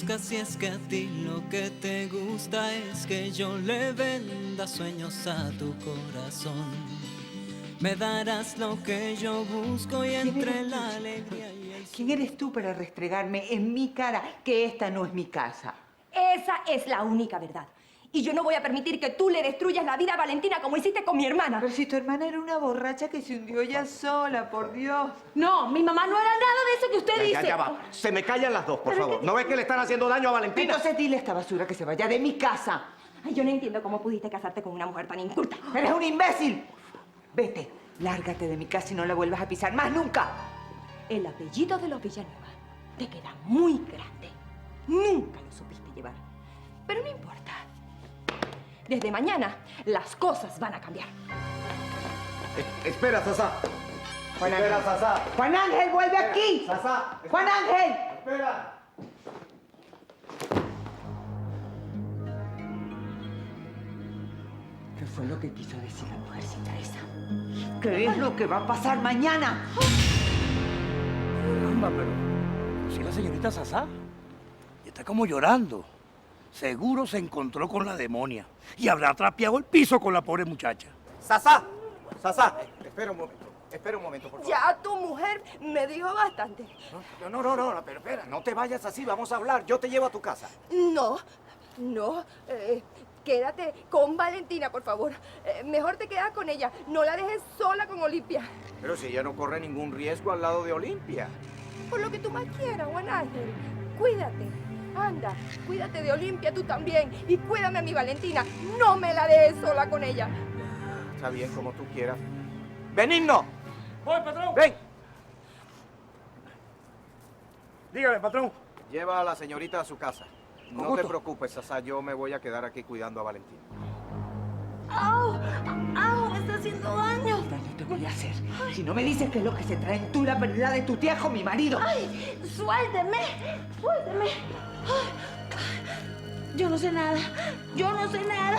buscas si es que a ti lo que te gusta es que yo le venda sueños a tu corazón? Me darás lo que yo busco y entre la alegría y el... ¿Quién eres tú para restregarme en mi cara que esta no es mi casa? Esa es la única verdad. Y yo no voy a permitir que tú le destruyas la vida a Valentina como hiciste con mi hermana. Pero si tu hermana era una borracha que se hundió ella sola, por Dios. No, mi mamá no era nada de eso que usted dice. Ya va. Se me callan las dos, por favor. ¿No ves que le están haciendo daño a Valentina? Entonces dile a esta basura que se vaya de mi casa. Ay, yo no entiendo cómo pudiste casarte con una mujer tan inculta. ¡Eres un imbécil! Vete, lárgate de mi casa y no la vuelvas a pisar más nunca. El apellido de los Villanueva te queda muy grande. Nunca lo supiste llevar. Pero no importa. Desde mañana, las cosas van a cambiar. Espera, Sasá. Espera, Sasá. ¡Juan Ángel, vuelve aquí! Sasá. ¡Juan Ángel! Espera. ¿Qué fue lo que quiso decir la mujercita esa? ¿Qué es lo que va a pasar mañana? Caramba, pero si la señorita Sasá y está como llorando. Seguro se encontró con la demonia y habrá trapeado el piso con la pobre muchacha. Sasá. Sasá. Espera un momento, por favor. Ya tu mujer me dijo bastante. No, pero espera, no te vayas así, vamos a hablar. Yo te llevo a tu casa. No, quédate con Valentina, por favor. Mejor te quedas con ella. No la dejes sola con Olimpia. Pero si ella no corre ningún riesgo al lado de Olimpia. Por lo que tú más quieras, Juan Ángel. Cuídate. Anda, cuídate de Olimpia tú también. Y cuídame a mi Valentina. No me la dejes sola con ella. Está bien, como tú quieras. ¡Benigno! ¡Voy, patrón! ¡Ven! Dígame, patrón. Lleva a la señorita a su casa. No gusto. te preocupes, Sasá, yo me voy a quedar aquí cuidando a Valentina. ¡Au! ¡Au! Me está haciendo daño. Daño te voy a hacer. Si no me dices qué es lo que se trae en tú la pérdida de tu tía con mi marido. ¡Ay! ¡Suélteme! ¡Suélteme! Ay, yo no sé nada. Yo no sé nada.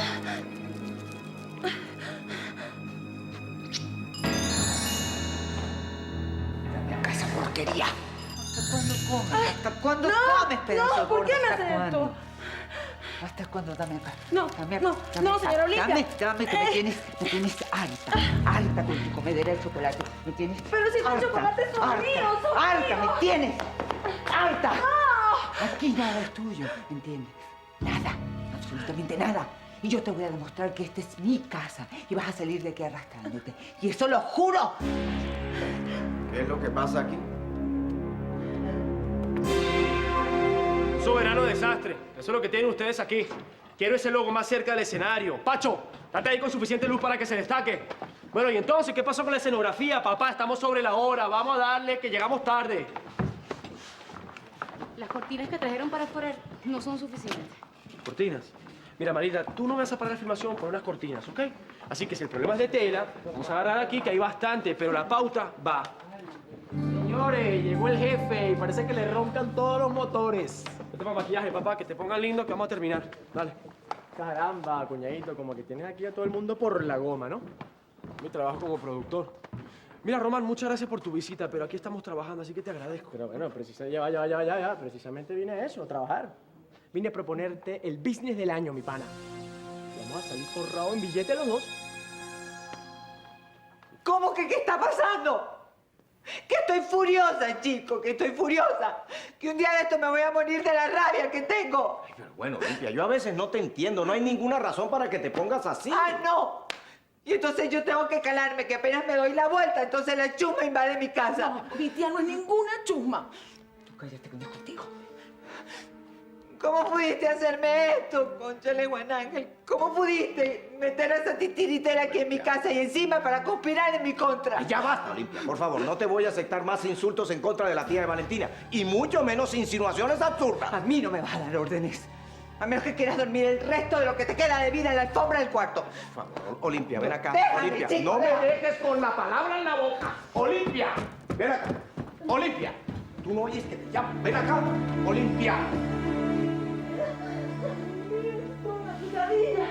Dame acá esa porquería. ¿Hasta cuándo comes? ¿Hasta cuándo comes, pedazo No, ¿por qué me ¿Hasta haces esto? cuándo? ¿Hasta cuándo? Dame acá. No, Dame acá. no, Dame no, acá. señora Olimpia. Dame, que me tienes harta con tu comedera de chocolate. Me tienes Pero si los chocolates son míos, son harta, míos. me tienes harta. ¡No! Aquí nada es tuyo, ¿entiendes? Nada, absolutamente nada. Y yo te voy a demostrar que esta es mi casa y vas a salir de aquí arrastrándote. Y eso lo juro. ¿Qué es lo que pasa aquí? Soberano desastre. Eso es lo que tienen ustedes aquí. Quiero ese logo más cerca del escenario. Pacho, date ahí con suficiente luz para que se destaque. Bueno, y entonces, ¿qué pasó con la escenografía, papá? Estamos sobre la hora. Vamos a darle, que llegamos tarde. Las cortinas que trajeron para afuera no son suficientes. ¿Cortinas? Mira, Marita, tú no me vas a parar la filmación por unas cortinas, ¿ok? Así que si el problema es de tela, vamos a agarrar aquí, que hay bastante, pero la pauta va. Señores, llegó el jefe y parece que le roncan todos los motores. Vete para maquillaje, papá, que te pongan lindo, que vamos a terminar. Dale. Caramba, cuñadito, como que tienes aquí a todo el mundo por la goma, ¿no? Mi trabajo como productor. Mira, Román, muchas gracias por tu visita, pero aquí estamos trabajando, así que te agradezco. Pero bueno, ya. Precisamente vine a eso, a trabajar. Vine a proponerte el business del año, mi pana. Vamos a salir forrados en billete los dos. ¿Cómo que qué está pasando? Que estoy furiosa, chico, que estoy furiosa. Que un día de esto me voy a morir de la rabia que tengo. Ay, pero bueno, Olimpia, yo a veces no te entiendo. No hay ninguna razón para que te pongas así. ¡Ah, no! Y entonces yo tengo que calarme, que apenas me doy la vuelta, entonces la chusma invade mi casa. No, mi tía no es ninguna chusma. Tú cállate que no es contigo. ¿Cómo pudiste hacerme esto, cónchale, Juan Ángel? ¿Cómo pudiste meter a esa titiritera aquí en mi casa y encima para conspirar en mi contra? Ya basta, Olimpia. Por favor, no te voy a aceptar más insultos en contra de la tía de Valentina. Y mucho menos insinuaciones absurdas. A mí no me vas a dar órdenes. A menos que quieras dormir el resto de lo que te queda de vida en la alfombra del cuarto. Por favor, Olimpia, ven acá. Déjame, Olimpia, chico, no me déjame. dejes con la palabra en la boca. Olimpia, ven acá. Olimpia, tú no oyes que te llamo. Ven acá, Olimpia. Una pesadilla.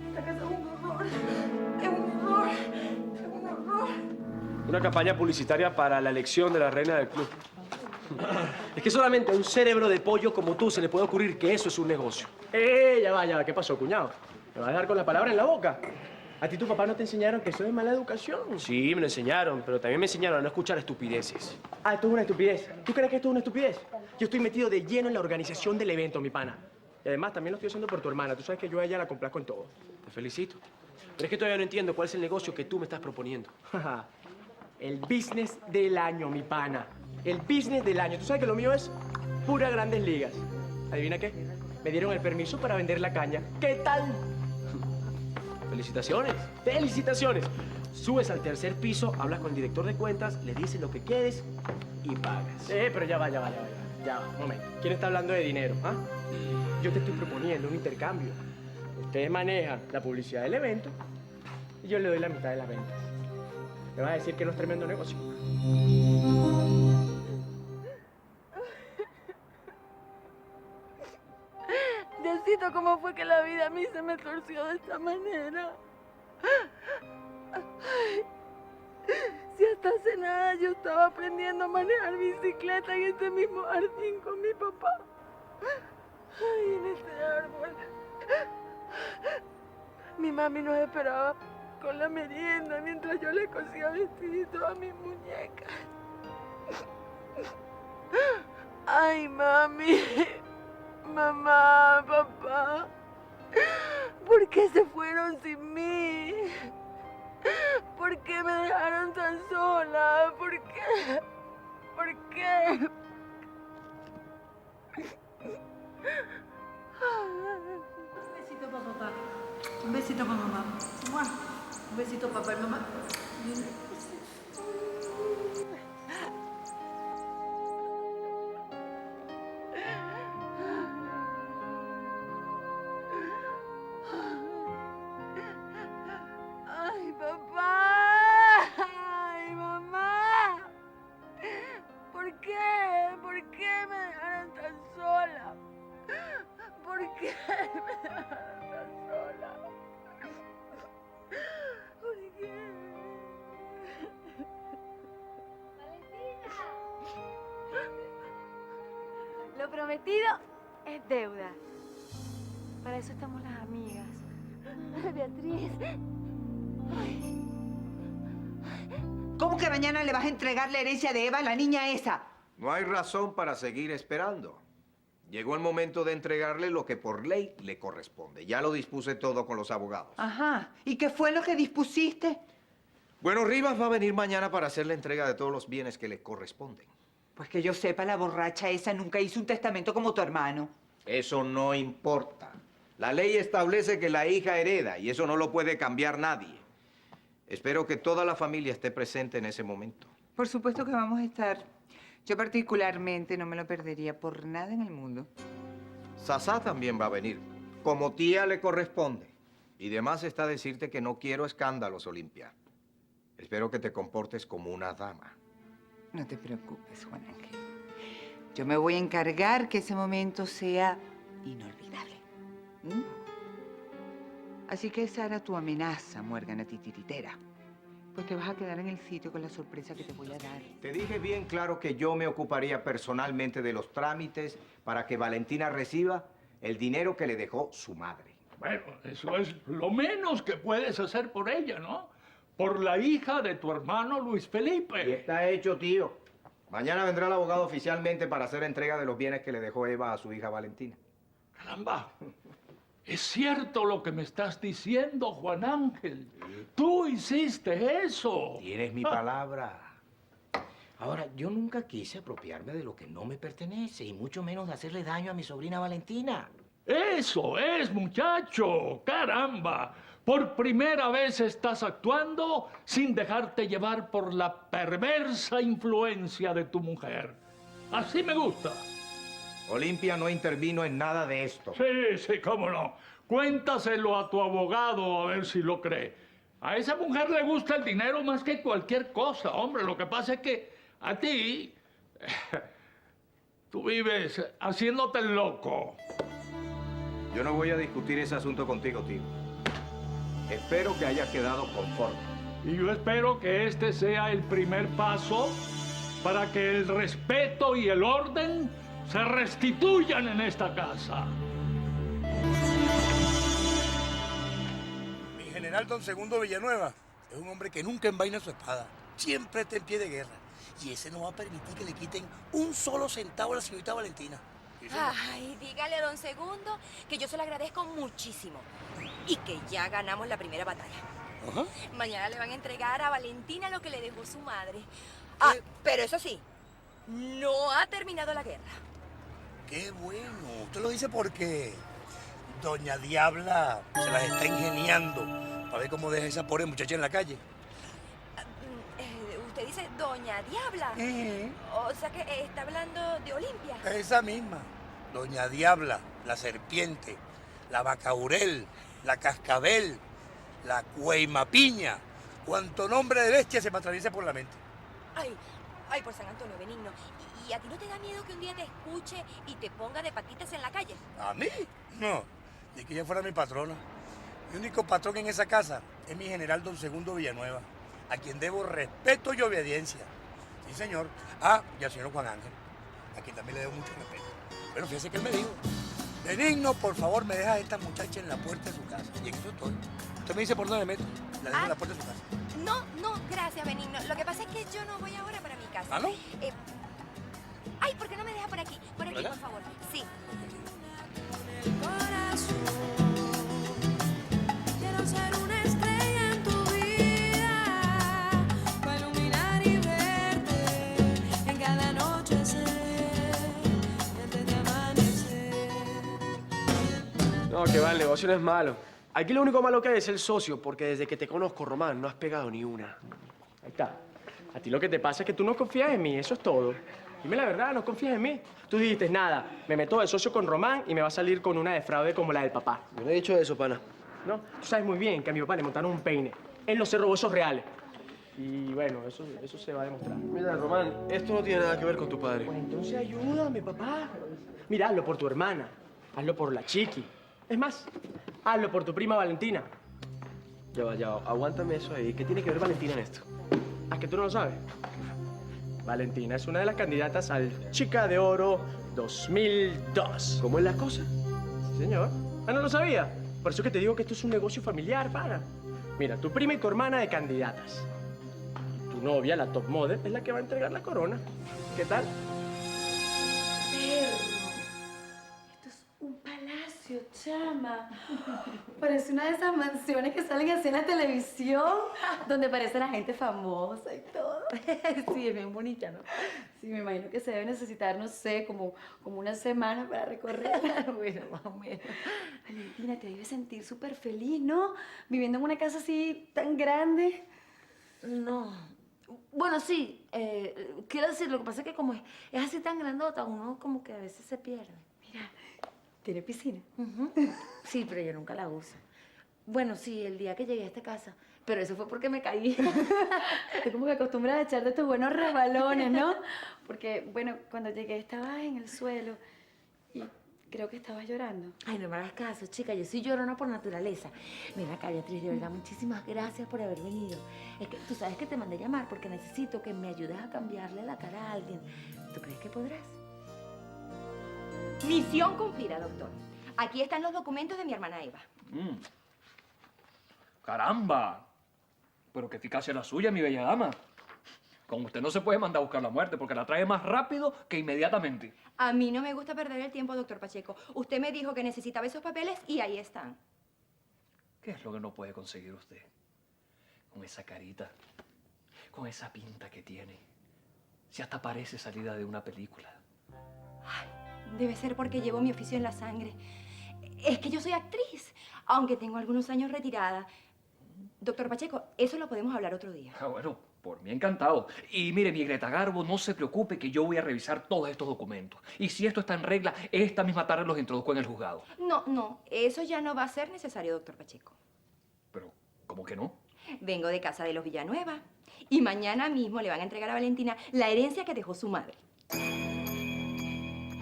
Esta casa es un horror. Es un horror. Es un horror. Una campaña publicitaria para la elección de la reina del club. Es que solamente a un cerebro de pollo como tú se le puede ocurrir que eso es un negocio. Ya va. ¿Qué pasó, cuñado? ¿Me vas a dejar con la palabra en la boca? ¿A ti tu papá no te enseñaron que eso es mala educación? Sí, me lo enseñaron, pero también me enseñaron a no escuchar estupideces. Ah, esto es una estupidez. ¿Tú crees que esto es una estupidez? Yo estoy metido de lleno en la organización del evento, mi pana. Y además también lo estoy haciendo por tu hermana. Tú sabes que yo a ella la complazco en todo. Te felicito. Pero es que todavía no entiendo cuál es el negocio que tú me estás proponiendo. El business del año, mi pana. El business del año. Tú sabes que lo mío es pura Grandes Ligas. ¿Adivina qué? Me dieron el permiso para vender la caña. ¿Qué tal? Felicitaciones. ¡Felicitaciones! Subes al tercer piso, hablas con el director de cuentas, le dices lo que quieres y pagas. Pero ya va. Un momento. ¿Quién está hablando de dinero? ¿Ah? Yo te estoy proponiendo un intercambio. Ustedes manejan la publicidad del evento y yo le doy la mitad de las ventas. ¿Me vas a decir que no es tremendo negocio? Diosito, ¿cómo fue que la vida a mí se me torció de esta manera? Ay, si hasta hace nada yo estaba aprendiendo a manejar bicicleta en este mismo jardín con mi papá. Ay, en este árbol. Mi mami nos esperaba con la merienda mientras yo le cosía vestiditos a mis muñecas. Ay, mami. Mamá, papá, ¿por qué se fueron sin mí? ¿Por qué me dejaron tan sola? ¿Por qué? ¿Por qué? Un besito para papá. Un besito para mamá. ¡Mua! Un besito para papá y mamá. Ay, papá. Ay, mamá. ¿Por qué? ¿Por qué me dejaron tan sola? ¿Por qué me dejaron tan sola? ¿Por qué? Lo prometido es deuda. Para eso estamos las amigas. Beatriz. ¿Cómo que mañana le vas a entregar la herencia de Eva a la niña esa? No hay razón para seguir esperando. Llegó el momento de entregarle lo que por ley le corresponde. Ya lo dispuse todo con los abogados. Ajá. ¿Y qué fue lo que dispusiste? Bueno, Rivas va a venir mañana para hacer la entrega de todos los bienes que le corresponden. Pues que yo sepa, la borracha esa nunca hizo un testamento como tu hermano. Eso no importa. La ley establece que la hija hereda y eso no lo puede cambiar nadie. Espero que toda la familia esté presente en ese momento. Por supuesto que vamos a estar. Yo particularmente no me lo perdería por nada en el mundo. Sasá también va a venir, como tía le corresponde. Y demás está decirte que no quiero escándalos, Olimpia. Espero que te comportes como una dama. No te preocupes, Juan Ángel. Yo me voy a encargar que ese momento sea inolvidable. ¿Mm? Así que esa era tu amenaza, muérgana titiritera. Pues te vas a quedar en el sitio con la sorpresa que te voy a dar. Te dije bien claro que yo me ocuparía personalmente de los trámites para que Valentina reciba el dinero que le dejó su madre. Bueno, eso es lo menos que puedes hacer por ella, ¿no? Por la hija de tu hermano Luis Felipe. Y está hecho, tío. Mañana vendrá el abogado oficialmente para hacer entrega de los bienes que le dejó Eva a su hija Valentina. Caramba, es cierto lo que me estás diciendo, Juan Ángel. Tú hiciste eso. Tienes mi palabra. Ahora, yo nunca quise apropiarme de lo que no me pertenece, y mucho menos de hacerle daño a mi sobrina Valentina. Eso es, muchacho. Caramba. Por primera vez estás actuando sin dejarte llevar por la perversa influencia de tu mujer. Así me gusta. Olimpia no intervino en nada de esto. Sí, cómo no. Cuéntaselo a tu abogado a ver si lo cree. A esa mujer le gusta el dinero más que cualquier cosa, hombre. Lo que pasa es que a ti, tú vives haciéndote el loco. Yo no voy a discutir ese asunto contigo, tío. Espero que hayas quedado conforme. Y yo espero que este sea el primer paso para que el respeto y el orden se restituyan en esta casa. Mi general don Segundo Villanueva es un hombre que nunca envaina su espada. Siempre está en pie de guerra. Y ese no va a permitir que le quiten un solo centavo a la señorita Valentina. Ay, dígale a don Segundo que yo se lo agradezco muchísimo. Y que ya ganamos la primera batalla. Ajá. Mañana le van a entregar a Valentina lo que le dejó su madre. Ah, pero eso sí, no ha terminado la guerra. Qué bueno. Usted lo dice porque doña Diabla se las está ingeniando para ver cómo deja esa pobre muchacha en la calle. Usted dice doña Diabla. O sea que está hablando de Olimpia. Esa misma. Doña Diabla, la serpiente, la bacaurel, la cascabel, la cueimapiña. Cuánto nombre de bestia se me atraviesa por la mente. Ay, por San Antonio, Benigno. ¿Y a ti no te da miedo que un día te escuche y te ponga de patitas en la calle? ¿A mí? No, ni que ella fuera mi patrona. Mi único patrón en esa casa es mi general don Segundo Villanueva, a quien debo respeto y obediencia. Sí, señor. Ah, y al señor Juan Ángel, a quien también le debo mucho respeto. Bueno, fíjese que él me dijo, Benigno, por favor, me deja a esta muchacha en la puerta de su casa. Y en eso estoy. Usted me dice por dónde me meto. La dejo en la puerta de su casa. No, gracias, Benigno. Lo que pasa es que yo no voy ahora para mi casa. ¿Ah, no? Ay, ¿por qué no me deja por aquí? Por aquí, por favor. Sí. Quiero ser una estrella en tu vida, para iluminar y verte en cada anochecer, antes de amanecer. No, que va, el negocio no es malo. Aquí lo único malo que hay es el socio, porque desde que te conozco, Román, no has pegado ni una. Ahí está. A ti lo que te pasa es que tú no confías en mí, eso es todo. Dime la verdad, no confías en mí. Tú dijiste, nada, me meto de socio con Román y me va a salir con una de fraude como la del papá. Yo no he dicho eso, pana. No, tú sabes muy bien que a mi papá le montaron un peine. Él no se robó esos reales. Y bueno, eso se va a demostrar. Mira, Román, esto no tiene nada que ver con tu padre. Pues entonces ayúdame, papá. Mira, hazlo por tu hermana. Hazlo por la Chiqui. Es más, hazlo por tu prima Valentina. Ya va, aguántame eso ahí. ¿Qué tiene que ver Valentina en esto? ¿A que tú no lo sabes? Valentina es una de las candidatas al Chica de Oro 2002. ¿Cómo es la cosa? Sí, señor. Ah, ¿no lo sabía? Por eso que te digo que esto es un negocio familiar, pana. Mira, tu prima y tu hermana de candidatas. Y tu novia, la top model, es la que va a entregar la corona. ¿Qué tal? Perro. Esto es un palacio, chama. Parece una de esas mansiones que salen así en la televisión, donde aparece la gente famosa y todo. Sí, es bien bonita, ¿no? Sí, me imagino que se debe necesitar, no sé, como una semana para recorrerla. Bueno, más o menos. Valentina, te debes sentir súper feliz, ¿no? Viviendo en una casa así tan grande. No. Bueno, sí. Quiero decir, lo que pasa es que como es así tan grandota, uno como que a veces se pierde. Mira, ¿tiene piscina? Sí, pero yo nunca la uso. Bueno, sí, el día que llegué a esta casa. Pero eso fue porque me caí. Tú como que acostumbras a echar de tus buenos resbalones, ¿no? Porque, bueno, cuando llegué estabas en el suelo y creo que estabas llorando. Ay, no me hagas caso, chica. Yo soy llorona por naturaleza. Ven acá, Beatriz, de verdad, muchísimas gracias por haber venido. Es que tú sabes que te mandé llamar porque necesito que me ayudes a cambiarle la cara a alguien. ¿Tú crees que podrás? Misión cumplida, doctor. Aquí están los documentos de mi hermana Eva. ¡Caramba! Pero qué eficacia la suya, mi bella dama. Con usted no se puede mandar a buscar la muerte porque la trae más rápido que inmediatamente. A mí no me gusta perder el tiempo, doctor Pacheco. Usted me dijo que necesitaba esos papeles y ahí están. ¿Qué es lo que no puede conseguir usted? Con esa carita, con esa pinta que tiene. Si hasta parece salida de una película. Ay, debe ser porque llevo mi oficio en la sangre. Es que yo soy actriz, aunque tengo algunos años retirada. Doctor Pacheco, eso lo podemos hablar otro día. Ah, bueno, por mí encantado. Y mire, mi Greta Garbo, no se preocupe que yo voy a revisar todos estos documentos. Y si esto está en regla, esta misma tarde los introduzco en el juzgado. No, eso ya no va a ser necesario, doctor Pacheco. Pero, ¿cómo que no? Vengo de casa de los Villanueva y mañana mismo le van a entregar a Valentina la herencia que dejó su madre.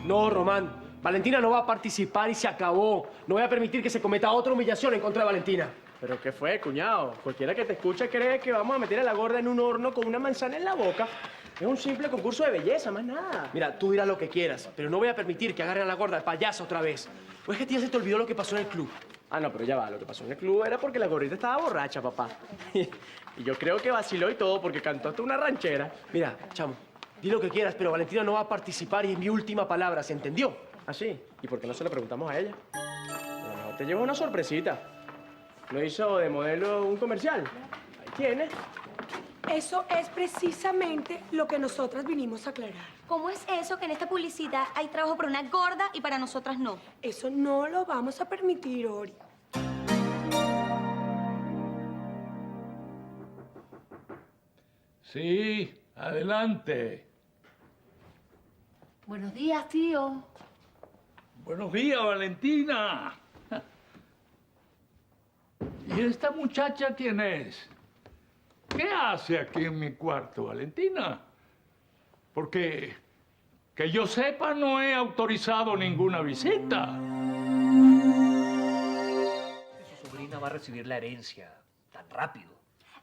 No, Román. Valentina no va a participar y se acabó. No voy a permitir que se cometa otra humillación en contra de Valentina. ¿Pero qué fue, cuñado? Cualquiera que te escuche cree que vamos a meter a la gorda en un horno con una manzana en la boca. Es un simple concurso de belleza, más nada. Mira, tú dirás lo que quieras, pero no voy a permitir que agarren a la gorda de payasa otra vez. ¿O es que a ti ya se te olvidó lo que pasó en el club? Ah, no, pero ya va. Lo que pasó en el club era porque la gordita estaba borracha, papá. Y yo creo que vaciló y todo porque cantó hasta una ranchera. Mira, chamo, di lo que quieras, pero Valentina no va a participar y es mi última palabra, ¿se entendió? ¿Ah, sí? ¿Y por qué no se lo preguntamos a ella? A lo mejor te lleva una sorpresita. ¿Lo hizo de modelo un comercial? Ahí tiene. Eso es precisamente lo que nosotras vinimos a aclarar. ¿Cómo es eso que en esta publicidad hay trabajo para una gorda y para nosotras no? Eso no lo vamos a permitir, Ori. Sí, adelante. Buenos días, tío. Buenos días, Valentina. ¿Y esta muchacha quién es? ¿Qué hace aquí en mi cuarto, Valentina? Porque, que yo sepa, no he autorizado ninguna visita. Su sobrina va a recibir la herencia tan rápido.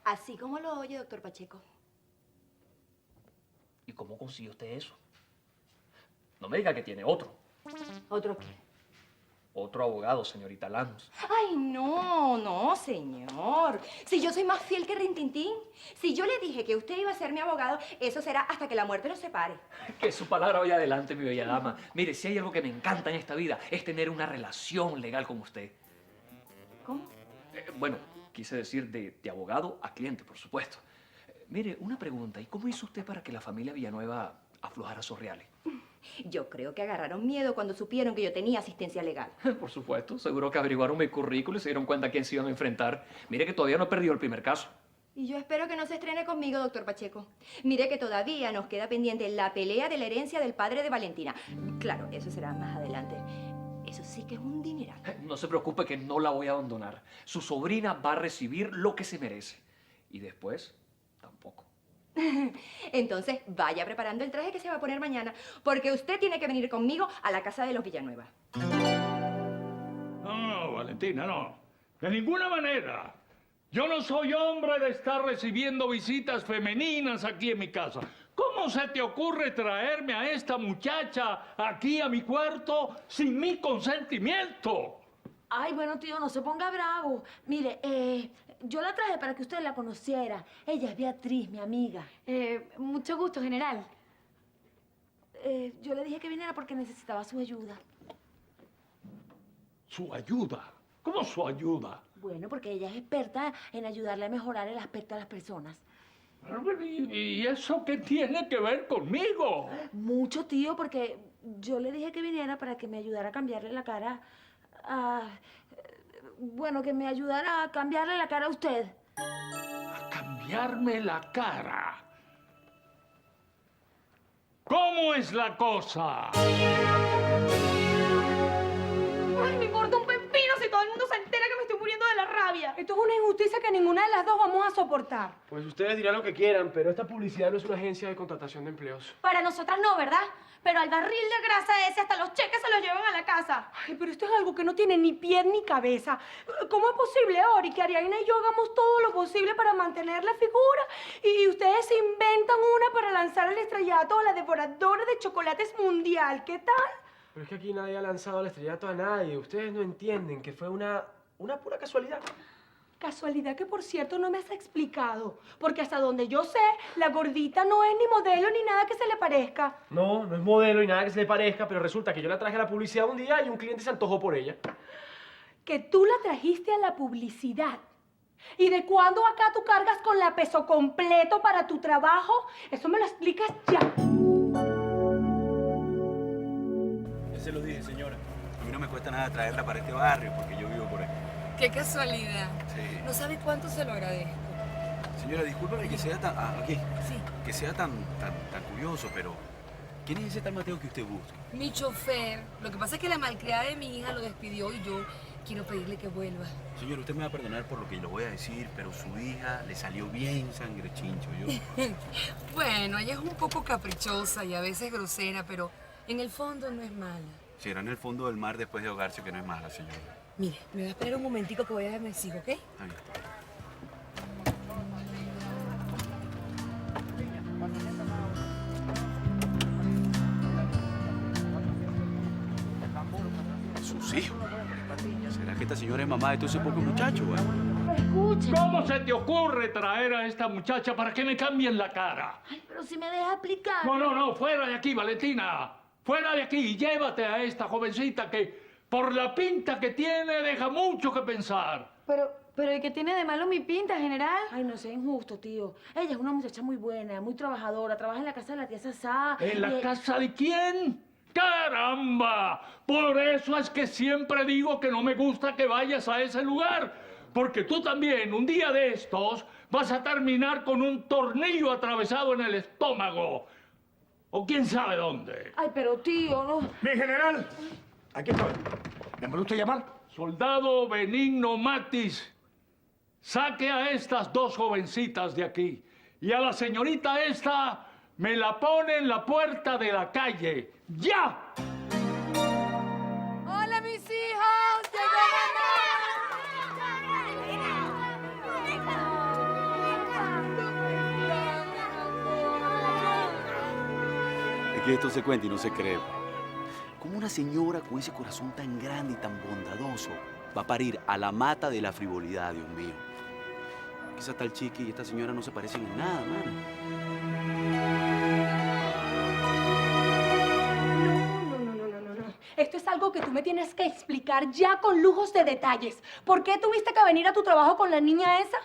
Así como lo oye, doctor Pacheco. ¿Y cómo consiguió usted eso? No me diga que tiene otro. ¿Otro qué? Otro abogado, señorita Lanz. Ay, no, señor. Si yo soy más fiel que Rintintín. Si yo le dije que usted iba a ser mi abogado, eso será hasta que la muerte nos separe. Que su palabra vaya adelante, mi bella dama. Mire, si hay algo que me encanta en esta vida, es tener una relación legal con usted. ¿Cómo? Bueno, quise decir de abogado a cliente, por supuesto. Mire, una pregunta. ¿Y cómo hizo usted para que la familia Villanueva aflojara sus reales? Yo creo que agarraron miedo cuando supieron que yo tenía asistencia legal. Por supuesto. Seguro que averiguaron mi currículo y se dieron cuenta a quién se iban a enfrentar. Mire que todavía no he perdido el primer caso. Y yo espero que no se estrene conmigo, doctor Pacheco. Mire que todavía nos queda pendiente la pelea de la herencia del padre de Valentina. Claro, eso será más adelante. Eso sí que es un dineral. No se preocupe que no la voy a abandonar. Su sobrina va a recibir lo que se merece. Y después, tampoco. Entonces, vaya preparando el traje que se va a poner mañana, porque usted tiene que venir conmigo a la casa de los Villanueva. No, Valentina, no. De ninguna manera. Yo no soy hombre de estar recibiendo visitas femeninas aquí en mi casa. ¿Cómo se te ocurre traerme a esta muchacha aquí a mi cuarto sin mi consentimiento? Ay, bueno, tío, no se ponga bravo. Mire, yo la traje para que usted la conociera. Ella es Beatriz, mi amiga. Mucho gusto, general. Yo le dije que viniera porque necesitaba su ayuda. ¿Su ayuda? ¿Cómo su ayuda? Bueno, porque ella es experta en ayudarle a mejorar el aspecto de las personas. ¿Y eso qué tiene que ver conmigo? Mucho, tío, porque yo le dije que viniera para que me ayudara a cambiarle la cara bueno, que me ayudara a cambiarle la cara a usted. ¿A cambiarme la cara? ¿Cómo es la cosa? Ay, me importa un pepino si todo el mundo se entera que me estoy muriendo de la rabia. Esto es una injusticia que ninguna de las dos vamos a soportar. Pues ustedes dirán lo que quieran, pero esta publicidad no es una agencia de contratación de empleos. Para nosotras no, ¿verdad? Pero al barril de grasa ese hasta los cheques se los llevan a la casa. Ay, pero esto es algo que no tiene ni pie ni cabeza. ¿Cómo es posible, Ori, que Ariadna y yo hagamos todo lo posible para mantener la figura y ustedes se inventan una para lanzar al estrellato a la devoradora de chocolates mundial? ¿Qué tal? Pero es que aquí nadie ha lanzado el estrellato a nadie. Ustedes no entienden que fue una pura casualidad. Casualidad que, por cierto, no me has explicado. Porque hasta donde yo sé, la gordita no es ni modelo ni nada que se le parezca. No, no es modelo y nada que se le parezca, pero resulta que yo la traje a la publicidad un día y un cliente se antojó por ella. Que tú la trajiste a la publicidad. ¿Y de cuándo acá tú cargas con la peso completo para tu trabajo? Eso me lo explicas ya. Ya se lo dije, señora. A mí no me cuesta nada traerla para este barrio porque yo vivo por aquí. Qué casualidad. Sí. No sabe cuánto se lo agradezco. Señora, discúlpame que sea tan... aquí. Sí. Que sea tan curioso, pero... ¿Quién es ese tal Mateo que usted busca? Mi chofer. Lo que pasa es que la malcriada de mi hija lo despidió y yo quiero pedirle que vuelva. Señor, usted me va a perdonar por lo que le voy a decir, pero su hija le salió bien sangre chincho, yo. Bueno, ella es un poco caprichosa y a veces grosera, pero en el fondo no es mala. Será en el fondo del mar después de ahogarse que no es mala, señora. Mire, me va a esperar un momentico que voy a ver a mis hijos, ¿ok? Está bien. que esta señora es mamá de todo ese poco muchacho, ¿vale? Escuche. ¿Cómo se te ocurre traer a esta muchacha para que me cambien la cara? Ay, pero si me deja explicar. No, fuera de aquí, Valentina. Fuera de aquí y llévate a esta jovencita que, por la pinta que tiene, deja mucho que pensar. Pero ¿y qué tiene de malo mi pinta, general? Ay, no sea injusto, tío. Ella es una muchacha muy buena, muy trabajadora, trabaja en la casa de la tía Sasá. ¿En la casa de quién? ¡Caramba! Por eso es que siempre digo que no me gusta que vayas a ese lugar. Porque tú también, un día de estos, vas a terminar con un tornillo atravesado en el estómago. O quién sabe dónde. Ay, pero tío, no. Mi general, aquí estoy. ¿Me puede usted llamar? Soldado Benigno Matis, saque a estas dos jovencitas de aquí. Y a la señorita esta me la pone en la puerta de la calle. ¡Ya! ¡Hola, mis hijos! ¡Llegó Es que esto se cuenta y no se cree. ¿Cómo una señora con ese corazón tan grande y tan bondadoso va a parir a la mata de la frivolidad, Dios mío? Esa tal chiqui y esta señora no se parecen en nada, mano. No. Esto es algo que tú me tienes que explicar ya con lujos de detalles. ¿Por qué tuviste que venir a tu trabajo con la niña esa?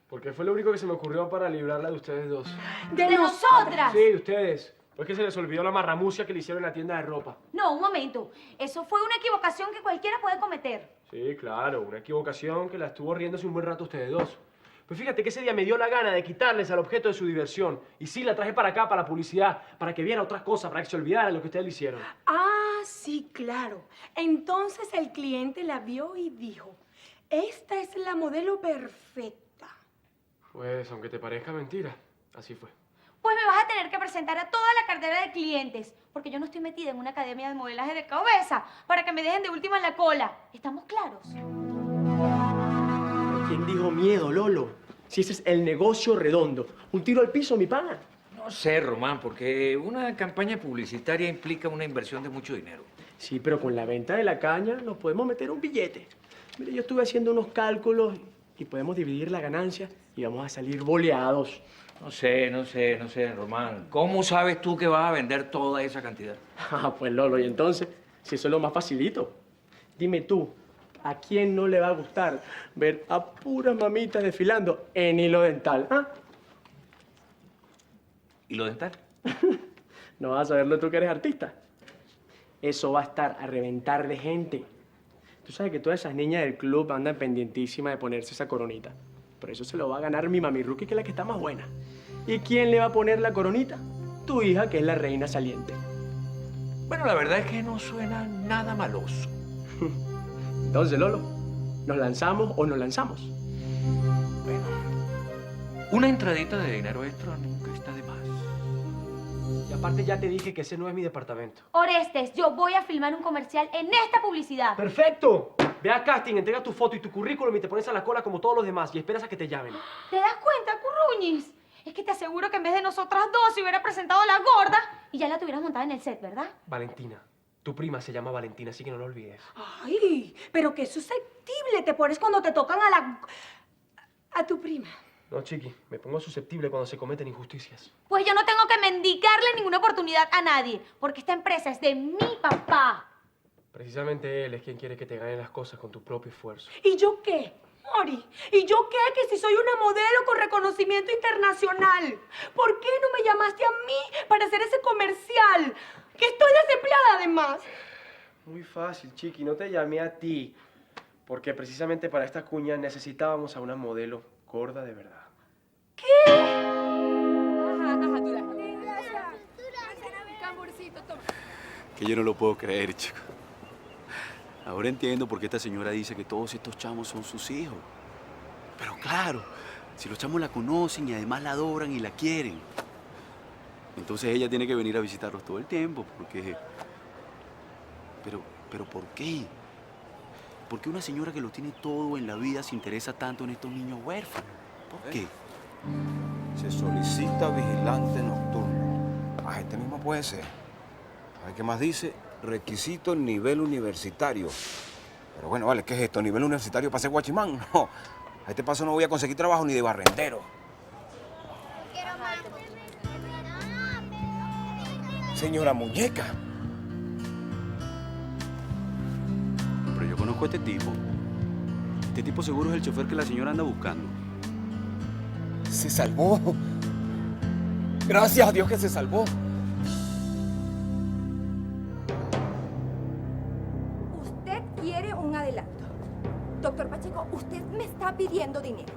Porque fue lo único que se me ocurrió para librarla de ustedes dos. ¡De nosotras! Sí, de ustedes. Fue que se les olvidó la marramucia que le hicieron en la tienda de ropa. No, un momento. Eso fue una equivocación que cualquiera puede cometer. Sí, claro, una equivocación que la estuvo riéndose un buen rato ustedes dos. Pues fíjate que ese día me dio la gana de quitarles al objeto de su diversión. Y sí, la traje para acá, para la publicidad, para que viera otras cosas, para que se olvidara de lo que ustedes le hicieron. Ah, sí, claro. Entonces el cliente la vio y dijo, esta es la modelo perfecta. Pues, aunque te parezca mentira, así fue. Pues me vas a tener que presentar a toda la cartera de clientes, porque yo no estoy metida en una academia de modelaje de cabeza para que me dejen de última en la cola. ¿Estamos claros? ¿Quién dijo miedo, Lolo? Si ese es el negocio redondo. Un tiro al piso, mi pana. No sé, Román, porque una campaña publicitaria implica una inversión de mucho dinero. Sí, pero con la venta de la caña nos podemos meter un billete. Mire, yo estuve haciendo unos cálculos y podemos dividir la ganancia y vamos a salir boleados. No sé, Román. ¿Cómo sabes tú que vas a vender toda esa cantidad? Ah, pues Lolo, y entonces, si eso es lo más facilito. Dime tú, ¿a quién no le va a gustar ver a puras mamitas desfilando en hilo dental? ¿Ah? ¿Hilo dental? ¿No vas a saberlo tú que eres artista? Eso va a estar a reventar de gente. Tú sabes que todas esas niñas del club andan pendientísimas de ponerse esa coronita. Por eso se lo va a ganar mi mami Rookie, que es la que está más buena. ¿Y quién le va a poner la coronita? Tu hija, que es la reina saliente. Bueno, la verdad es que no suena nada maloso. Entonces, Lolo, ¿nos lanzamos o nos lanzamos? Bueno, una entradita de dinero extra nunca está de más. Y aparte ya te dije que ese no es mi departamento. Orestes, yo voy a filmar un comercial en esta publicidad. ¡Perfecto! Ve a casting, entrega tu foto y tu currículum y te pones a la cola como todos los demás y esperas a que te llamen. ¿Te das cuenta, Curruñis? Es que te aseguro que en vez de nosotras dos se hubiera presentado la gorda y ya la tuvieras montada en el set, ¿verdad? Valentina. Tu prima se llama Valentina, así que no lo olvides. Ay, pero qué susceptible te pones cuando te tocan a tu prima. No, chiqui, me pongo susceptible cuando se cometen injusticias. Pues yo no tengo que mendigarle ninguna oportunidad a nadie, porque esta empresa es de mi papá. Precisamente él es quien quiere que te ganen las cosas con tu propio esfuerzo. ¿Y yo qué, Mori? ¿Y yo qué? Que si soy una modelo con reconocimiento internacional. ¿Por qué no me llamaste a mí para hacer ese comercial? Que estoy desempleada además. Muy fácil, chiqui, no te llamé a ti. Porque precisamente para esta cuña necesitábamos a una modelo gorda de verdad. ¿Qué? Ajá, tú la... Camburcito, toma. Que yo no lo puedo creer, chico. Ahora entiendo por qué esta señora dice que todos estos chamos son sus hijos. Pero claro, si los chamos la conocen y además la adoran y la quieren, entonces ella tiene que venir a visitarlos todo el tiempo, porque... Pero ¿por qué? ¿Por qué una señora que lo tiene todo en la vida se interesa tanto en estos niños huérfanos? ¿Por qué? Se solicita vigilante nocturno. Ah, este mismo puede ser. A ver qué más dice. Requisito nivel universitario. Pero bueno, vale, ¿qué es esto? ¿Nivel universitario para ser guachimán? No. A este paso no voy a conseguir trabajo ni de barrendero. Señora Muñeca. Pero yo conozco a este tipo. Este tipo seguro es el chofer que la señora anda buscando. Se salvó. Gracias a Dios que se salvó. Usted quiere un adelanto. Doctor Pacheco, usted me está pidiendo dinero.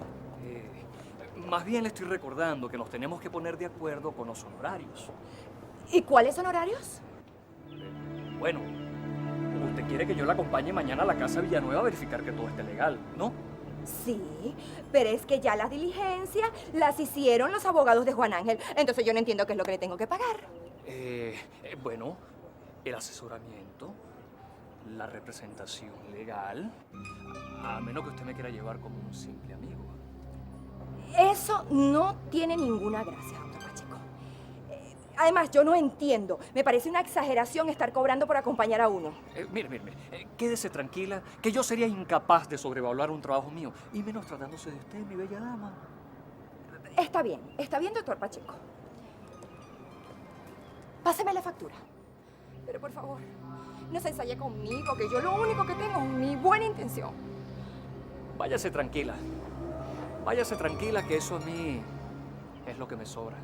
Más bien le estoy recordando que nos tenemos que poner de acuerdo con los honorarios. ¿Y cuáles son horarios? Bueno, usted quiere que yo la acompañe mañana a la Casa Villanueva a verificar que todo esté legal, ¿no? Sí, pero es que ya las diligencias las hicieron los abogados de Juan Ángel. Entonces yo no entiendo qué es lo que le tengo que pagar. Bueno, el asesoramiento, la representación legal, a menos que usted me quiera llevar como un simple amigo. Eso no tiene ninguna gracia, doctor Pacheco. Además, yo no entiendo. Me parece una exageración estar cobrando por acompañar a uno. Mire, quédese tranquila, que yo sería incapaz de sobrevaluar un trabajo mío, y menos tratándose de usted, mi bella dama. Está bien, doctor Pacheco. Páseme la factura. Pero por favor, no se ensaye conmigo, que yo lo único que tengo es mi buena intención. Váyase tranquila, que eso a mí es lo que me sobra.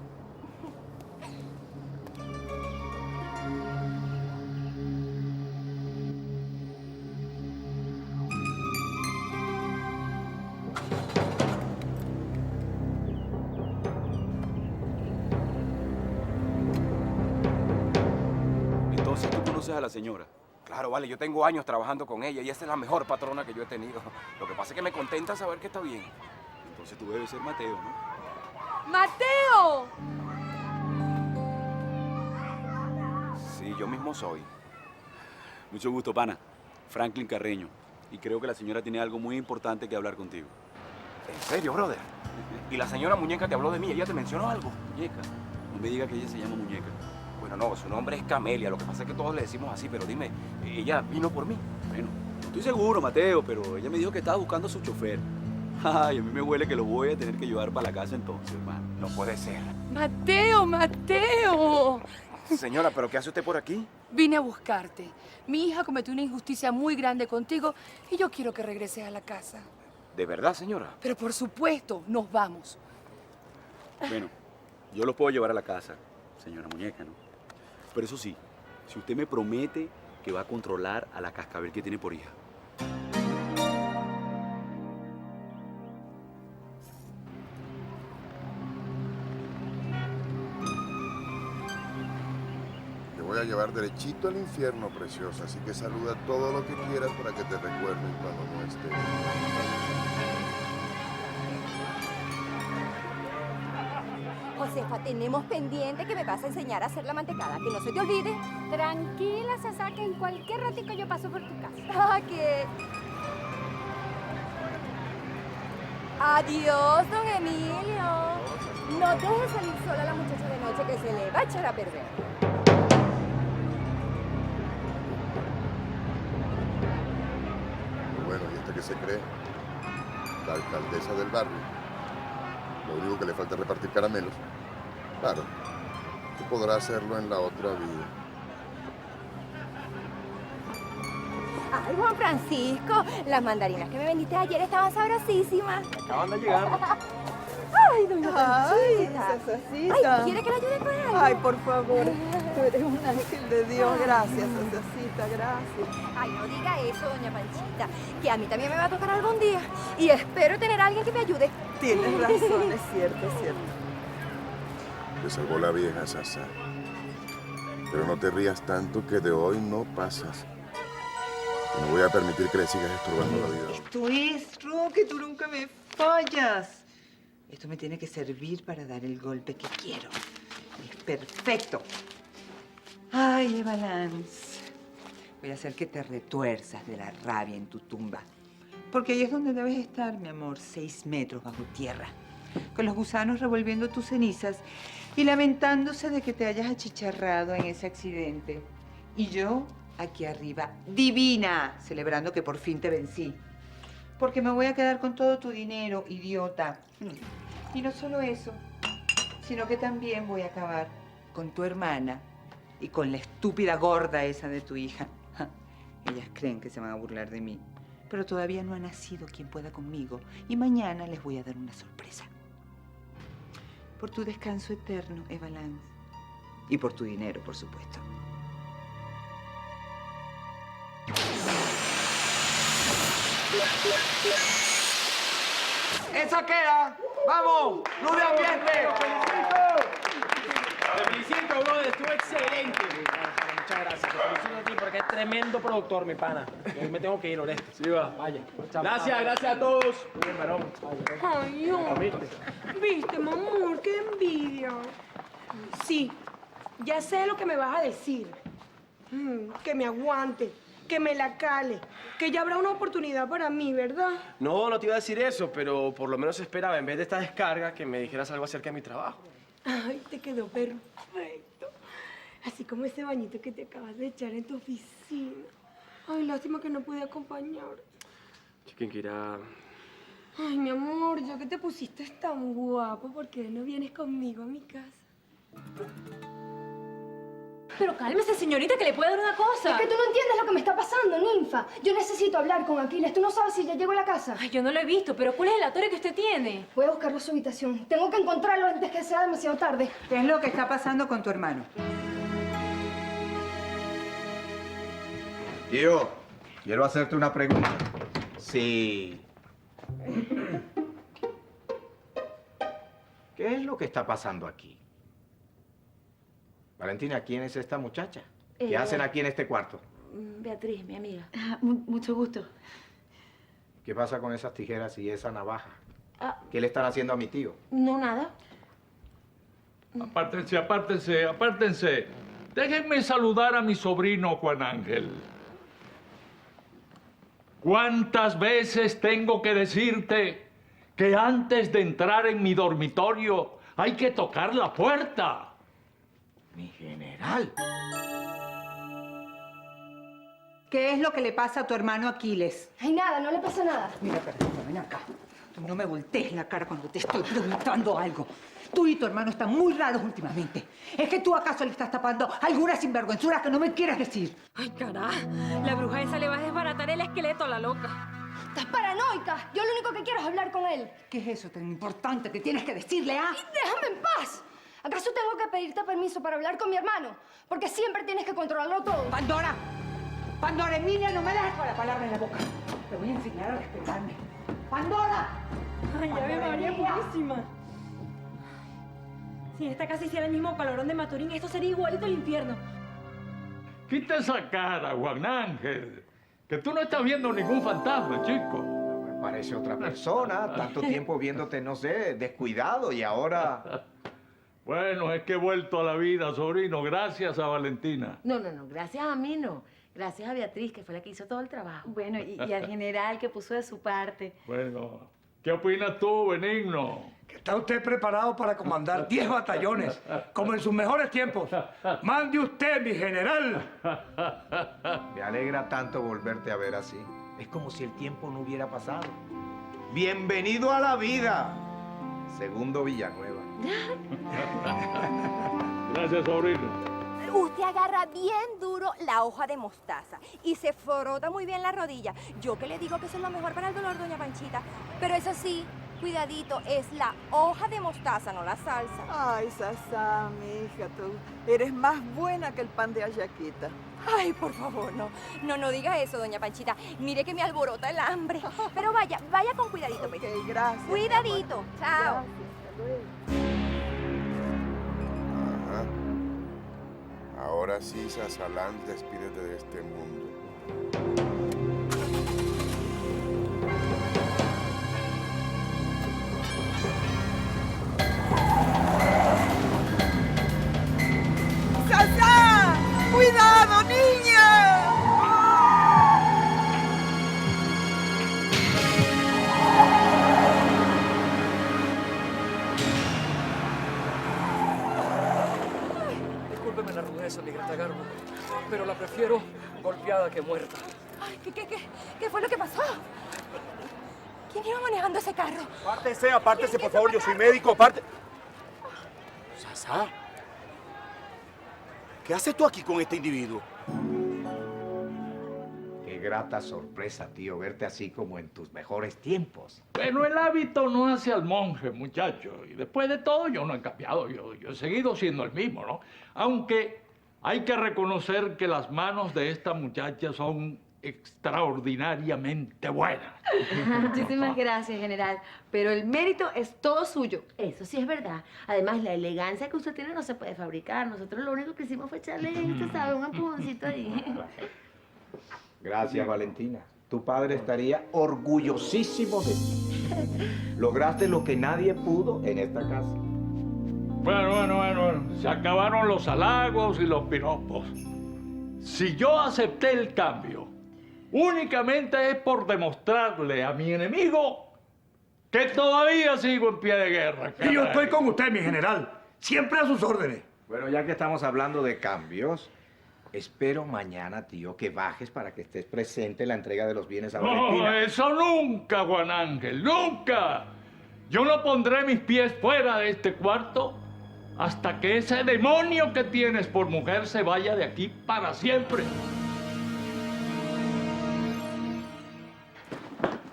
Entonces, ¿tú conoces a la señora? Claro, vale, yo tengo años trabajando con ella y esa es la mejor patrona que yo he tenido. Lo que pasa es que me contenta saber que está bien. Entonces tú debes ser Mateo, ¿no? ¡Mateo! Sí, yo mismo soy. Mucho gusto, pana. Franklin Carreño. Y creo que la señora tiene algo muy importante que hablar contigo. ¿En serio, brother? ¿Y la señora Muñeca te habló de mí? ¿Ella te mencionó algo? Muñeca. No me diga que ella se llama Muñeca. Bueno, no, su nombre es Camelia. Lo que pasa es que todos le decimos así, pero dime, ¿ella vino por mí? Bueno, no estoy seguro, Mateo, pero ella me dijo que estaba buscando a su chofer. Ay, a mí me huele que lo voy a tener que llevar para la casa entonces, hermano. No puede ser. Mateo. Señora, ¿pero qué hace usted por aquí? Vine a buscarte. Mi hija cometió una injusticia muy grande contigo y yo quiero que regreses a la casa. ¿De verdad, señora? Pero por supuesto, nos vamos. Bueno, yo los puedo llevar a la casa, señora Muñeca, ¿no? Pero eso sí, si usted me promete que va a controlar a la cascabel que tiene por hija. Te voy a llevar derechito al infierno, preciosa, así que saluda todo lo que quieras para que te recuerden cuando no estés. Josefa, tenemos pendiente que me vas a enseñar a hacer la mantecada, que no se te olvide. Tranquila, Sasá, que en cualquier ratico yo paso por tu casa. Ah, ¿qué? Adiós, don Emilio. No dejes salir sola a la muchacha de noche que se le va a echar a perder. Bueno, ¿y esta qué se cree? La alcaldesa del barrio. Lo único que le falta es repartir caramelos. Claro, tú podrás hacerlo en la otra vida. Ay, Juan Francisco, las mandarinas que me vendiste ayer estaban sabrosísimas. Acaban de llegar. Ay, doña Panchita. Sasacita. Ay, ¿quiere que la ayude con algo? Ay, por favor. Tú eres un ángel de Dios. Gracias, Sasacita, gracias. Ay, no diga eso, doña Panchita, que a mí también me va a tocar algún día. Y espero tener a alguien que me ayude. Tienes razón, es cierto, es cierto. Te salvó la vieja, Sasa. Pero no te rías tanto que de hoy no pasas. Y no voy a permitir que le sigas estorbando la vida. Esto es, Ro, que tú nunca me fallas. Esto me tiene que servir para dar el golpe que quiero. Es perfecto. Ay, Eva Lance. Voy a hacer que te retuerzas de la rabia en tu tumba. Porque ahí es donde debes estar, mi amor, 6 metros bajo tierra. Con los gusanos revolviendo tus cenizas y lamentándose de que te hayas achicharrado en ese accidente. Y yo aquí arriba, divina, celebrando que por fin te vencí. Porque me voy a quedar con todo tu dinero, idiota. Y no solo eso, sino que también voy a acabar con tu hermana y con la estúpida gorda esa de tu hija. Ellas creen que se van a burlar de mí, pero todavía no ha nacido quien pueda conmigo y mañana les voy a dar una sorpresa. Por tu descanso eterno, Eva Lance. Y por tu dinero, por supuesto. ¡Esa queda! ¡Vamos! ¡Luz de ambiente! Te felicito, brother. Estuvo excelente. Muchas gracias. Te felicito a ti porque es tremendo productor, mi pana. Yo me tengo que ir, Oreste. Sí, va. Vaya. Gracias a todos. Bien, varón. Ay, no. Viste, mamor, qué envidia. Sí, ya sé lo que me vas a decir. Que me aguante, que me la cale, que ya habrá una oportunidad para mí, ¿verdad? No, no te iba a decir eso, pero por lo menos esperaba, en vez de esta descarga, que me dijeras algo acerca de mi trabajo. Ay, te quedó perfecto. Así como ese bañito que te acabas de echar en tu oficina. Ay, lástima que no pude acompañar. ¿Quién quiera? Ay, mi amor, ya que te pusiste tan guapo, ¿por qué no vienes conmigo a mi casa? Pero cálmese, señorita, que le puede dar una cosa. Es que tú no entiendes lo que me está pasando, ninfa. Yo necesito hablar con Aquiles. ¿Tú no sabes si ya llegó a la casa? Ay, yo no lo he visto, pero ¿cuál es el atorio que usted tiene? Voy a buscarlo a su habitación. Tengo que encontrarlo antes que sea demasiado tarde. ¿Qué es lo que está pasando con tu hermano? Tío, quiero hacerte una pregunta. Sí. ¿Qué es lo que está pasando aquí? Valentina, ¿quién es esta muchacha? ¿Qué hacen aquí en este cuarto? Beatriz, mi amiga. Mucho gusto. ¿Qué pasa con esas tijeras y esa navaja? Ah. ¿Qué le están haciendo a mi tío? No, nada. Apártense, apártense, apártense. Déjenme saludar a mi sobrino Juan Ángel. ¿Cuántas veces tengo que decirte que antes de entrar en mi dormitorio hay que tocar la puerta? Mi general. ¿Qué es lo que le pasa a tu hermano Aquiles? Ay, nada, no le pasa nada. Mira, Carlita, ven acá. Tú no me voltees la cara cuando te estoy preguntando algo. Tú y tu hermano están muy raros últimamente. ¿Es que tú acaso le estás tapando alguna sinvergüenzura que no me quieras decir? Ay, carajo. La bruja esa le va a desbaratar el esqueleto a la loca. Estás paranoica. Yo lo único que quiero es hablar con él. ¿Qué es eso tan importante que tienes que decirle, ah? ¡Déjame en paz! ¿Acaso tengo que pedirte permiso para hablar con mi hermano? Porque siempre tienes que controlarlo todo. ¡Pandora! ¡Pandora, Emilia, no me dejes con la palabra en la boca! Te voy a enseñar a respetarme. ¡Pandora! Ay, ya ve, María, buenísima. Si esta casa hiciera el mismo calorón de Maturín, esto sería igualito al infierno. Quita esa cara, Juan Ángel. Que tú no estás viendo ningún fantasma, chico. Parece otra persona. Tanto tiempo viéndote, no sé, descuidado y ahora... Bueno, es que he vuelto a la vida, sobrino, gracias a Valentina. No, gracias a mí no. Gracias a Beatriz, que fue la que hizo todo el trabajo. Bueno, y al general que puso de su parte. Bueno, ¿qué opinas tú, Benigno? Que está usted preparado para comandar 10 batallones, como en sus mejores tiempos. Mande usted, mi general. Me alegra tanto volverte a ver así. Es como si el tiempo no hubiera pasado. Bienvenido a la vida, segundo Villanueva. Gracias, sobrino. Usted agarra bien duro la hoja de mostaza y se frota muy bien la rodilla. Yo que le digo que eso es lo mejor para el dolor, doña Panchita. Pero eso sí, cuidadito, es la hoja de mostaza, no la salsa. Ay, Sasá, mi hija, tú eres más buena que el pan de ayaquita. Ay, por favor, no. No diga eso, doña Panchita. Mire que me alborota el hambre. Pero vaya con cuidadito, pues. Ok, gracias. Cuidadito. Chao. Ajá. Ahora sí, Sazalán, despídete de este mundo. ¡Sasá! ¡Cuidado, niña! Discúlpeme la rudeza, mi grata Garbo, pero la prefiero golpeada que muerta. Ay, ¿qué fue lo que pasó? ¿Quién iba manejando ese carro? Apártese, por favor, yo soy médico, aparte. Sasa, ¿qué haces tú aquí con este individuo? Qué grata sorpresa, tío, verte así como en tus mejores tiempos. Pero el hábito no hace al monje, muchacho. Y después de todo, yo no he cambiado. Yo he seguido siendo el mismo, ¿no? Aunque hay que reconocer que las manos de esta muchacha son extraordinariamente buenas. Muchísimas gracias, general. Pero el mérito es todo suyo. Eso sí es verdad. Además, la elegancia que usted tiene no se puede fabricar. Nosotros lo único que hicimos fue echarle, usted sabe, un empujoncito ahí. Gracias, Valentina. Tu padre estaría orgullosísimo de ti. Lograste lo que nadie pudo en esta casa. Bueno. Se acabaron los halagos y los piropos. Si yo acepté el cambio, únicamente es por demostrarle a mi enemigo que todavía sigo en pie de guerra. Y yo estoy con usted, mi general. Siempre a sus órdenes. Bueno, ya que estamos hablando de cambios, espero mañana, tío, que bajes para que estés presente en la entrega de los bienes a Valentina. No, eso nunca, Juan Ángel, nunca. Yo no pondré mis pies fuera de este cuarto hasta que ese demonio que tienes por mujer se vaya de aquí para siempre.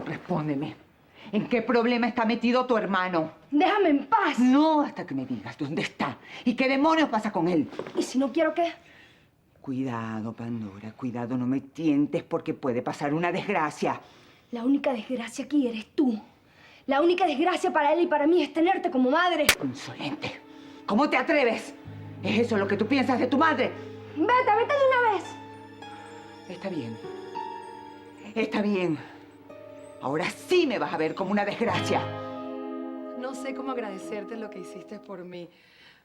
Respóndeme. ¿En qué problema está metido tu hermano? ¡Déjame en paz! No, hasta que me digas dónde está y qué demonios pasa con él. ¿Y si no quiero qué? Cuidado, Pandora, cuidado, no me tientes porque puede pasar una desgracia. La única desgracia aquí eres tú. La única desgracia para él y para mí es tenerte como madre. Insolente. ¿Cómo te atreves? ¿Es eso lo que tú piensas de tu madre? Vete de una vez. Está bien. Está bien. Ahora sí me vas a ver como una desgracia. No sé cómo agradecerte lo que hiciste por mí.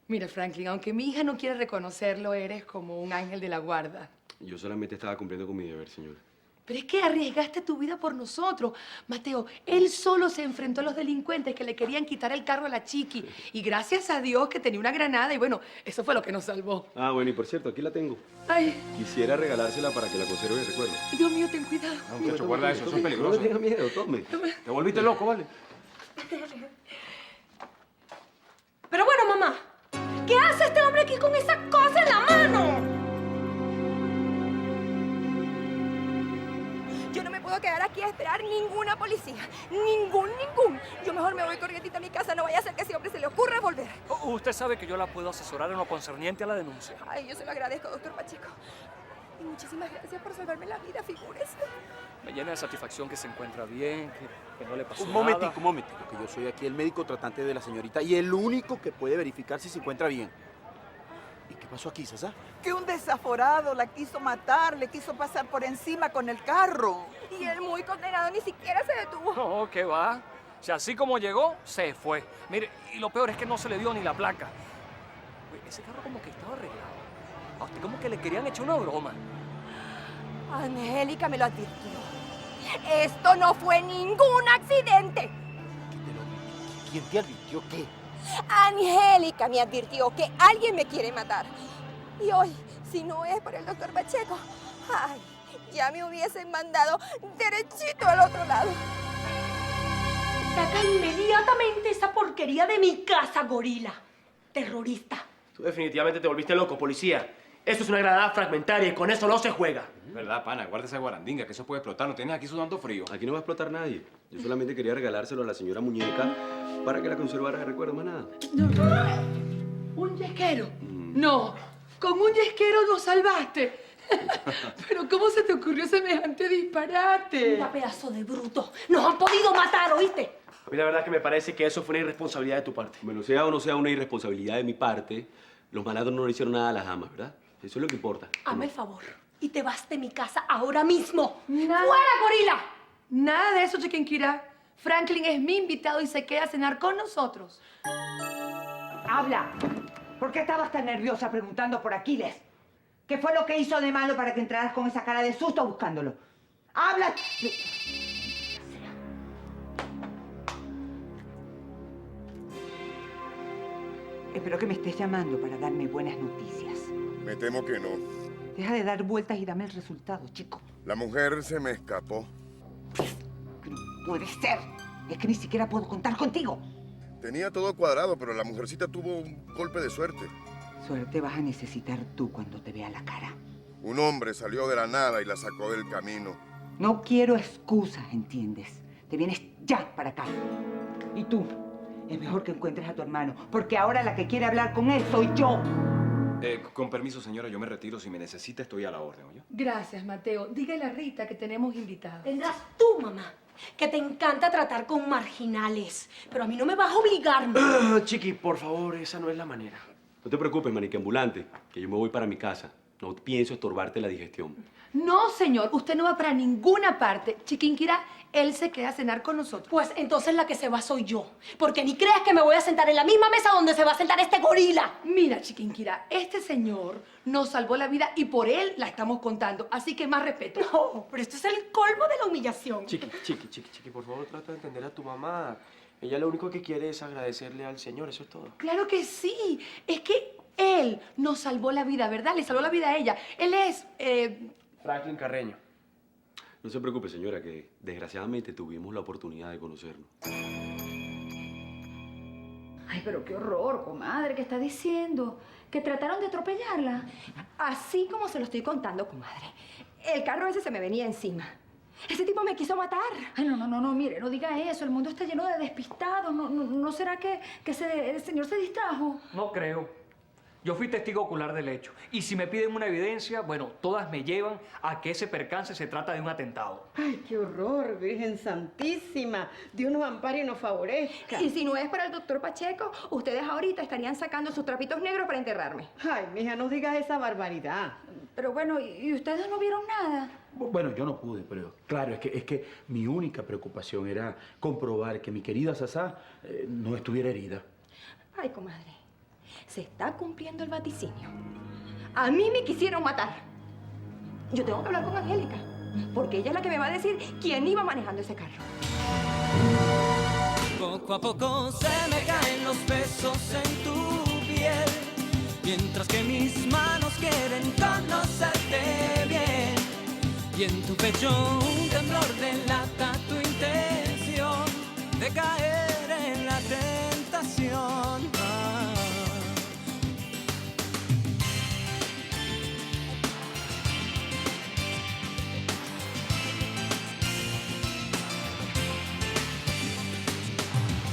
Mira, Franklin, aunque mi hija no quiere reconocerlo, eres como un ángel de la guarda. Yo solamente estaba cumpliendo con mi deber, señora. Pero es que arriesgaste tu vida por nosotros. Mateo, él solo se enfrentó a los delincuentes que le querían quitar el carro a la Chiqui. Y gracias a Dios que tenía una granada y bueno, eso fue lo que nos salvó. Ah, bueno, y por cierto, aquí la tengo. Ay, Quisiera regalársela para que la conserve de recuerdo. Dios mío, ten cuidado. No, muchacho, guarda eso es peligroso. No tenga miedo, tome. Te volviste loco, ¿vale? Pero bueno, mamá, ¿qué hace este hombre aquí con esa cosa en la mano? Yo no me puedo quedar aquí a esperar ninguna policía. Ningún. Yo mejor me voy corrientita a mi casa. No vaya a ser que ese hombre se le ocurra volver. Usted sabe que yo la puedo asesorar en lo concerniente a la denuncia. Ay, yo se lo agradezco, doctor Pacheco. Y muchísimas gracias por salvarme la vida, figúrese. Me llena de satisfacción que se encuentra bien, que no le pasó Un nada. momentico, que yo soy aquí el médico tratante de la señorita y el único que puede verificar si se encuentra bien. ¿Y qué pasó aquí, Sasa? Que un desaforado la quiso matar, le quiso pasar por encima con el carro. Y el muy condenado ni siquiera se detuvo. No, ¿qué va? O sea, así como llegó, se fue. Mire, y lo peor es que no se le dio ni la placa. Oye, ese carro como que estaba arreglado. A usted como que le querían echar una broma. Angélica me lo advirtió. Esto no fue ningún accidente. ¿Quién te advirtió qué? Angélica me advirtió que alguien me quiere matar. Y hoy, si no es por el doctor Pacheco, ay, ya me hubiesen mandado derechito al otro lado. Saca inmediatamente esa porquería de mi casa, gorila. Terrorista. Tú definitivamente te volviste loco, policía. Eso es una granada fragmentaria y con eso no se juega. ¿Verdad, pana? Guarda esa guarandinga, que eso puede explotar. No tienes aquí sudando frío. Aquí no va a explotar nadie. Yo solamente quería regalárselo a la señora Muñeca para que la conservara de recuerdo, más nada. ¿Un yesquero? No, con un yesquero nos salvaste. Pero ¿cómo se te ocurrió semejante disparate? Mira, pedazo de bruto. Nos han podido matar, ¿oíste? A mí la verdad es que me parece que eso fue una irresponsabilidad de tu parte. Bueno, sea o no sea una irresponsabilidad de mi parte, los malandros no le hicieron nada a las damas, ¿verdad? Eso es lo que importa. Hazme el favor y te vas de mi casa ahora mismo. Nada. ¡Fuera, gorila! Nada de eso, Chiquinquirá. Franklin es mi invitado y se queda a cenar con nosotros. Habla. ¿Por qué estabas tan nerviosa preguntando por Aquiles? ¿Qué fue lo que hizo de malo para que entraras con esa cara de susto buscándolo? ¡Habla! Espero que me estés llamando para darme buenas noticias. Me temo que no. Deja de dar vueltas y dame el resultado, chico. La mujer se me escapó. No puede ser. Es que ni siquiera puedo contar contigo. Tenía todo cuadrado, pero la mujercita tuvo un golpe de suerte. Suerte vas a necesitar tú cuando te vea la cara. Un hombre salió de la nada y la sacó del camino. No quiero excusas, ¿entiendes? Te vienes ya para acá. Y tú, es mejor que encuentres a tu hermano, porque ahora la que quiere hablar con él soy yo. Con permiso, señora, yo me retiro. Si me necesita, estoy a la orden, ¿oye? Gracias, Mateo. Dígale a Rita que tenemos invitados. Tendrás tú, mamá, que te encanta tratar con marginales. Pero a mí no me vas a obligar, ¿no? Chiqui, por favor, esa no es la manera. No te preocupes, manique ambulante, que yo me voy para mi casa. No pienso estorbarte la digestión. No, señor, usted no va para ninguna parte. Chiquinquirá, él se queda a cenar con nosotros. Pues entonces la que se va soy yo. Porque ni creas que me voy a sentar en la misma mesa donde se va a sentar este gorila. Mira, Chiquinquirá, este señor nos salvó la vida y por él la estamos contando. Así que más respeto. No, pero esto es el colmo de la humillación. Chiqui, por favor, trata de entender a tu mamá. Ella lo único que quiere es agradecerle al Señor, eso es todo. Claro que sí. Es que él nos salvó la vida, ¿verdad? Le salvó la vida a ella. Él es... Franklin Carreño. No se preocupe, señora, que desgraciadamente tuvimos la oportunidad de conocernos. Ay, pero qué horror, comadre, ¿qué está diciendo? ¿Que trataron de atropellarla? Así como se lo estoy contando, comadre. El carro ese se me venía encima. Ese tipo me quiso matar. Ay, no, mire, no diga eso. El mundo está lleno de despistados. ¿No será que el señor se distrajo? No creo. Yo fui testigo ocular del hecho. Y si me piden una evidencia, bueno, todas me llevan a que ese percance se trata de un atentado. Ay, qué horror, Virgen Santísima. Dios nos ampare y nos favorezca. Y si no es para el doctor Pacheco, ustedes ahorita estarían sacando sus trapitos negros para enterrarme. Ay, mija, no digas esa barbaridad. Pero bueno, ¿y ustedes no vieron nada? Bueno, yo no pude, pero claro, es que mi única preocupación era comprobar que mi querida Sasá no estuviera herida. Ay, comadre, se está cumpliendo el vaticinio. A mí me quisieron matar. Yo tengo que hablar con Angélica, porque ella es la que me va a decir quién iba manejando ese carro. Poco a poco se me caen los besos en tu piel, mientras que mis manos quieren conocerte bien. Y en tu pecho un temblor delata tu intención de caer en la tentación.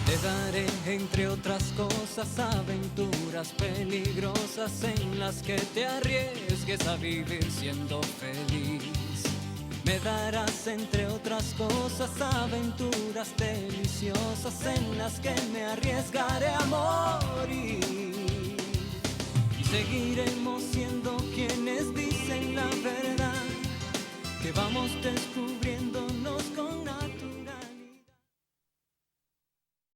Te daré, entre otras cosas, aventuras peligrosas en las que te arriesgues a vivir siendo feliz. Me darás, entre otras cosas, aventuras deliciosas en las que me arriesgaré a morir. Y seguiremos siendo quienes